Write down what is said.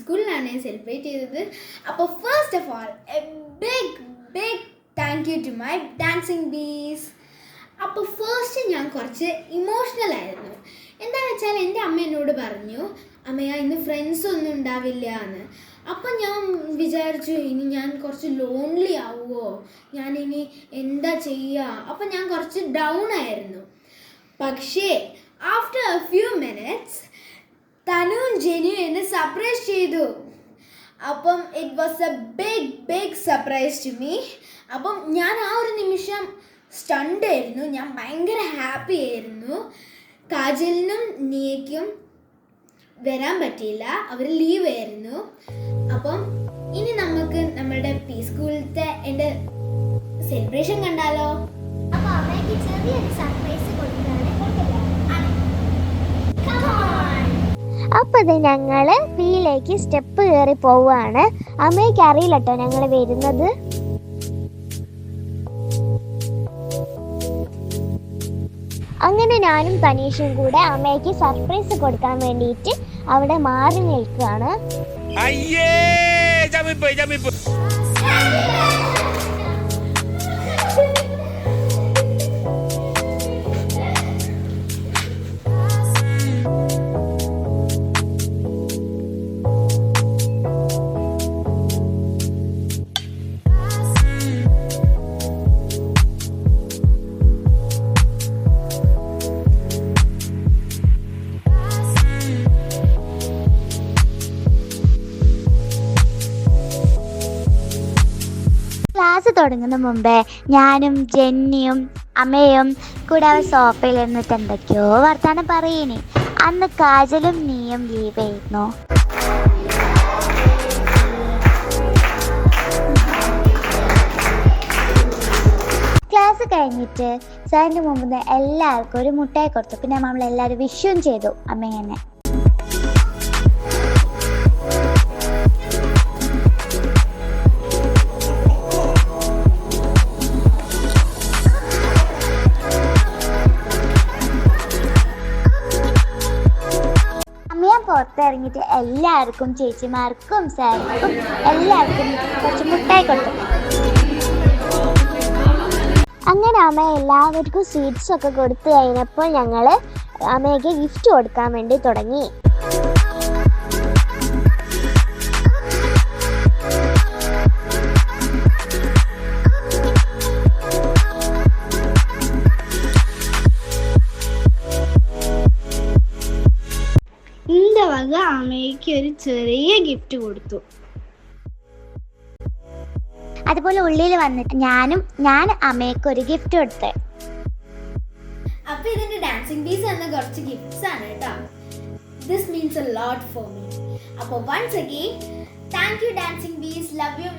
സ്കൂളിലാണ് ഞാൻ സെലിബ്രേറ്റ് ചെയ്തത്. അപ്പോൾ first of all a big thank you to my dancing bees. അപ്പോൾ ഫസ്റ്റ് ഞാൻ കുറച്ച് ഇമോഷണൽ ആയിരുന്നു. എന്താണെന്ന് വെച്ചാൽ എൻ്റെ അമ്മ എന്നോട് പറഞ്ഞു, അമ്മയാ ഇന്ന് ഫ്രണ്ട്സ് ഒന്നും ഉണ്ടാവില്ല എന്ന്. അപ്പം ഞാൻ വിചാരിച്ചു ഇനി ഞാൻ കുറച്ച് ലോൺലി ആവുമോ, ഞാനിനി എന്താ ചെയ്യുക. അപ്പം ഞാൻ കുറച്ച് ഡൗൺ ആയിരുന്നു. പക്ഷേ ആഫ്റ്റർ എ ഫ്യൂ മിനിറ്റ്സ് തനുവും ജെനിയും എന്നെ സർപ്രൈസ് ചെയ്തു. അപ്പം it was a big surprise to me. അപ്പം ഞാൻ ആ ഒരു നിമിഷം സ്റ്റണ്ടായിരുന്നു. ഞാൻ ഭയങ്കര ഹാപ്പി ആയിരുന്നു. കാജലിനും നിയയ്ക്കും വരാൻ പറ്റിയില്ല, അവർ ലീവ് ആയിരുന്നു. അപ്പം ഇനി നമുക്ക് നമ്മുടെ പി സ്കൂളിലത്തെ എൻ്റെ സെലിബ്രേഷൻ കണ്ടാലോ? അപ്പോൾ അമ്മയ്ക്ക് ചെറിയൊരു സർപ്രൈസ് കൊടുക്കുകയാണ്. അപ്പോൾ ഇത് ഞങ്ങൾ പിയിലേക്ക് സ്റ്റെപ്പ് കയറി പോവുകയാണ്. അമ്മയ്ക്ക് അറിയില്ല കേട്ടോ ഞങ്ങൾ വരുന്നത്. അങ്ങനെ ഞാനും തനീഷും കൂടെ അമ്മയ്ക്ക് സർപ്രൈസ് കൊടുക്കാൻ വേണ്ടിയിട്ട് അവിടെ മാറി നിൽക്കുകയാണ്. ക്ലാസ് തുടങ്ങുന്ന മുമ്പേ ഞാനും ജെന്നിയും അമ്മയും കൂടെ സോഫയിൽ ഇരുന്നിട്ട് എന്തൊക്കെയോ വർത്താനം പറയണേ. അന്ന് കാജലും നീയും ലീവ് ആയിരുന്നു. ക്ലാസ് കഴിഞ്ഞിട്ട് സാറിൻ്റെ മുമ്പ് എല്ലാവർക്കും ഒരു മുട്ടായി കൊടുത്തു. പിന്നെ നമ്മളെല്ലാവരും വിഷുവും ചെയ്തു അമ്മേനെ. പുറത്തിറങ്ങിയിട്ട് എല്ലാവർക്കും ചേച്ചിമാർക്കും സാർക്കും എല്ലാവർക്കും കുറച്ച് മുട്ടായി കൊടുത്തു. അങ്ങനെ അമ്മ എല്ലാവർക്കും സ്വീറ്റ്സ് ഒക്കെ കൊടുത്തു കഴിഞ്ഞപ്പോൾ ഞങ്ങൾ അമ്മയ്ക്ക് ഗിഫ്റ്റ് കൊടുക്കാൻ വേണ്ടി തുടങ്ങി. അമ്മയ്ക്ക് ഒരു ചെറിയ ഗിഫ്റ്റ് കൊടുത്തു. അതുപോലെ ഉള്ളിൽ വന്നിട്ട് ഞാൻ അമ്മയ്ക്ക് ഒരു ഗിഫ്റ്റ് കൊടുത്തു. അപ്പൊ ഇതിന്റെ ഡാൻസിങ് ബീസ് എന്ന കുറച്ച് ഗിഫ്റ്റ്സ് ആണ് കേട്ടോ. This means a lot for me. അപ്പോൾ once again thank you dancing bees, love U.